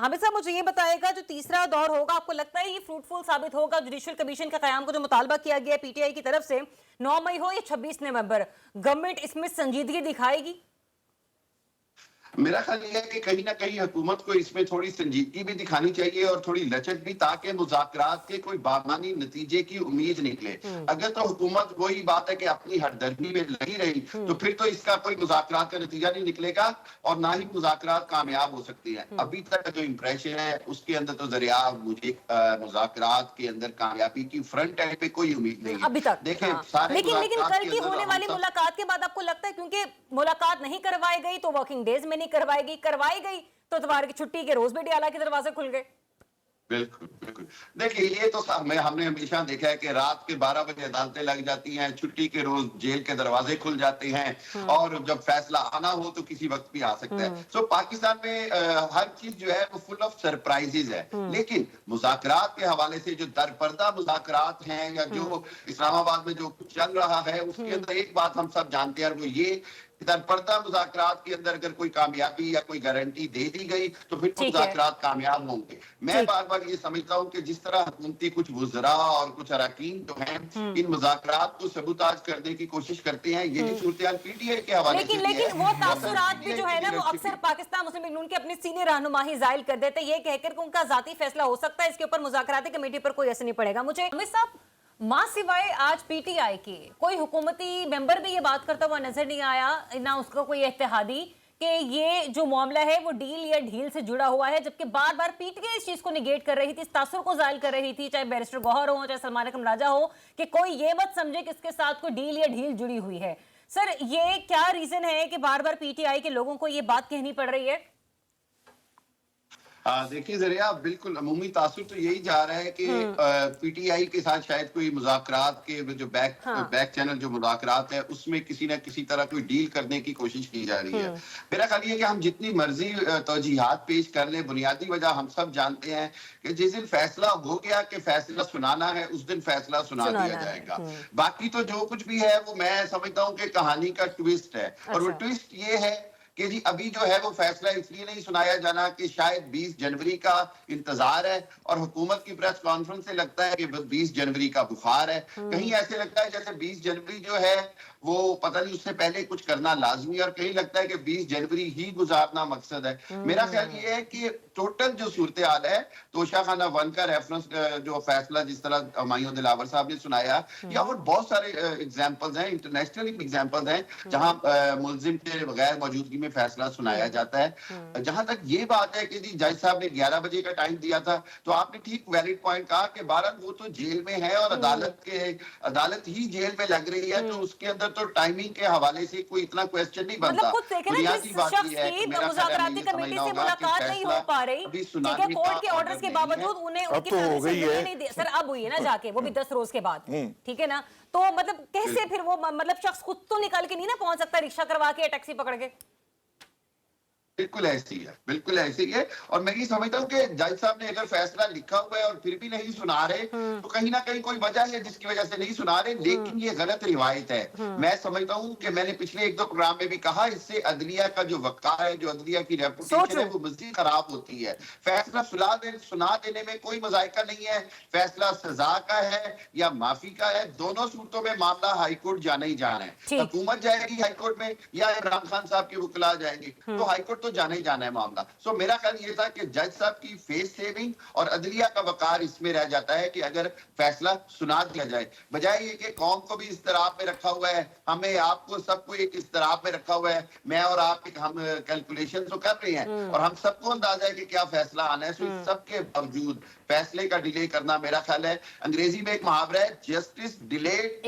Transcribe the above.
हामिद साहब मुझे ये बताएगा, जो तीसरा दौर होगा आपको लगता है ये फ्रूटफुल साबित होगा? जुडिशियल कमीशन का कयाम को जो मुतालबा किया गया है पीटीआई की तरफ से, 9 मई हो या 26 नवंबर, गवर्नमेंट इसमें संजीदगी दिखाएगी? मेरा ख्याल ये है कि कहीं ना कहीं हुकूमत को इसमें थोड़ी संजीदगी भी दिखानी चाहिए और थोड़ी लचक भी, ताकि मुज़ाकरात के कोई बामानी नतीजे की उम्मीद निकले। अगर तो हुकूमत वही बात है कि अपनी हरदर्मी में लगी रही, तो फिर तो इसका कोई मुज़ाकरात का नतीजा नहीं निकलेगा और ना ही मुज़ाकरात कामयाब हो सकती है। अभी तक जो इम्प्रेशन है उसके अंदर तो जरिया मुझे मुज़ाकरात के अंदर कामयाबी की फ्रंट एंड पे कोई उम्मीद नहीं है अभी तक। देखिए हाँ। सारे लेकिन कल की होने वाली मुलाकात के बाद आपको लगता है, क्योंकि मुलाकात नहीं करवाई गई तो वर्किंग डेज में नहीं करवाई गई तो इतवार की छुट्टी के रोज भी डियाला के दरवाजे खुल गए? बिल्कुल बिल्कुल। देखिए ये तो हमने हमेशा देखा है कि रात के 12 बजे अदालतें लग जाती हैं, छुट्टी के रोज जेल के दरवाजे खुल जाते हैं और जब फैसला आना हो तो किसी वक्त भी आ सकता है। तो पाकिस्तान में हर चीज जो है वो फुल ऑफ सरप्राइजेज है। लेकिन मुज़ाकरात के हवाले से जो दरपर्दा मुज़ाकरात हैं या जो इस्लामाबाद में जो कुछ चल रहा है उसके अंदर एक बात हम सब जानते हैं, और वो ये दरपर्दा मुज़ाकरात के अंदर अगर कोई कामयाबी या कोई गारंटी दे दी गई तो फिर मुज़ाकरात कामयाब होंगे। मैं बार बार ये समझता हूँ कि जिस तरह हुकूमती कुछ वुज़रा और कुछ अरकान जो हैं इन मुज़ाकरात को सबूताज करने की कोशिश करते हैं, ये सूरत पीटीआई के हवाले से लेकिन वो तासुरात भी जो है ना वो अक्सर पाकिस्तान मुस्लिम लीग नून के अपनी सीनियर रहनुमाई जाहिर कर देते हैं, ये कहकर कि उनका जाती फैसला हो सकता है, इसके ऊपर मुज़ाकराती कमेटी पर कोई असर नहीं पड़ेगा। मुझे हामिद साहब, मां सिवाय आज पीटीआई के कोई हुकूमती मेंबर भी ये बात करता हुआ नजर नहीं आया, ना उसका कोई इत्तेहादी, कि ये जो मामला है वो डील या ढील से जुड़ा हुआ है, जबकि बार बार पीटीआई इस चीज को निगेट कर रही थी, इस तासुर को जाहिर कर रही थी, चाहे बैरिस्टर गौहर हो चाहे सलमान अकरम राजा हो, कि कोई ये मत समझे कि इसके साथ कोई डील या ढील जुड़ी हुई है। सर ये क्या रीजन है कि बार बार पीटीआई के लोगों को ये बात कहनी पड़ रही है? देखिए जरिया बिल्कुल अमूमी तासुर तो यही जा रहा है कि पीटीआई के साथ शायद कोई मुज़ाकरात के जो बैक चैनल जो मुज़ाकरात है उसमें किसी न किसी तरह कोई डील करने की कोशिश की जा रही है। मेरा ख्याल ये है कि हम जितनी मर्जी तौजीहात पेश कर लें, बुनियादी वजह हम सब जानते हैं कि जिस दिन फैसला हो गया कि फैसला सुनाना है उस दिन फैसला सुना दिया जाएगा। बाकी तो जो कुछ भी है वो मैं समझता हूँ कि कहानी का ट्विस्ट है, और वो ट्विस्ट ये है कि जी अभी जो है वो फैसला इसलिए नहीं सुनाया जाना कि शायद 20 जनवरी का इंतजार है, और हुकूमत की प्रेस कॉन्फ्रेंस से लगता है कि 20 जनवरी का बुखार है। कहीं ऐसे लगता है जैसे 20 जनवरी जो है वो पता नहीं उससे पहले कुछ करना लाजमी, और कहीं लगता है कि 20 जनवरी ही गुजारना मकसद है। मेरा ख्याल ये है कि टोटल जो सूरत हाल है, तोशा खाना 1 का रेफरेंस जो फैसला जिस तरह हुमायूं दिलावर साहब ने सुनाया, या और बहुत सारे एग्जाम्पल्स हैं, इंटरनेशनल एग्जाम्पल्स हैं जहां मुलजिम के बगैर मौजूदगी में फैसला सुनाया जाता है। जहां तक ये बात है कि जी जज साहब ने 11 बजे का टाइम दिया था, तो आपने ठीक वैलिड पॉइंट कहा कि भारत वो तो जेल में है और अदालत ही जेल में लग रही है, तो उसके अंदर तो टाइमिंग के हवाले से कोई इतना क्वेश्चन नहीं बनता। बुनियादी बात ये है कि मुज़ाकराती कमेटी से मुलाकात नहीं हो पा रही, ठीक है, कोर्ट के ऑर्डर्स के बावजूद उन्हें उनकी फैमिली नहीं दे, सर अब हुई है ना जाके, वो भी 10 रोज के बाद, ठीक है ना, तो मतलब कैसे फिर वो मतलब शख्स खुद तो निकल के नहीं ना पहुंच सकता रिक्शा करवा के या टैक्सी पकड़ के? बिल्कुल ऐसी है, बिल्कुल ऐसी है। और मैं ये समझता हूँ कि जज साहब ने अगर फैसला लिखा हुआ है और फिर भी नहीं सुना रहे, तो कहीं ना कहीं कोई वजह है जिसकी वजह से नहीं सुना रहे, लेकिन ये गलत रिवायत है। मैं समझता हूँ कि मैंने पिछले 1-2 प्रोग्राम में भी कहा, इससे अदलिया का जो वक़ार है, जो अदलिया की रेपुटेशन है, वो मज़ीद खराब होती है। फैसला सुना देने में कोई मज़ायका नहीं है, फैसला सजा का है या माफी का है, दोनों सूरतों में मामला हाईकोर्ट जाना ही जाना है। हुकूमत जाएगी हाईकोर्ट में या इमरान खान साहब के वकील जाएंगे, तो हाईकोर्ट जाना ही जाना है मामला। सो मेरा ख्याल ये था कि जज साहब की फेस सेविंग और अदलिया का वकार इसमें रह जाता है कि अगर फैसला सुना दिया जाए, बजाय ये कि कौम को भी इस्तराब में रखा हुआ है, हमें आपको सबको एक इस्तराब में रखा हुआ है। मैं और आप हम कैलकुलेशन तो कर रहे हैं और हम सबको अंदाजा है कि क्या फैसला आना है। सो सबके बावजूद फैसले का डिले करना, मेरा ख्याल है अंग्रेजी में एक मुहावरा है, जस्टिस डिलेड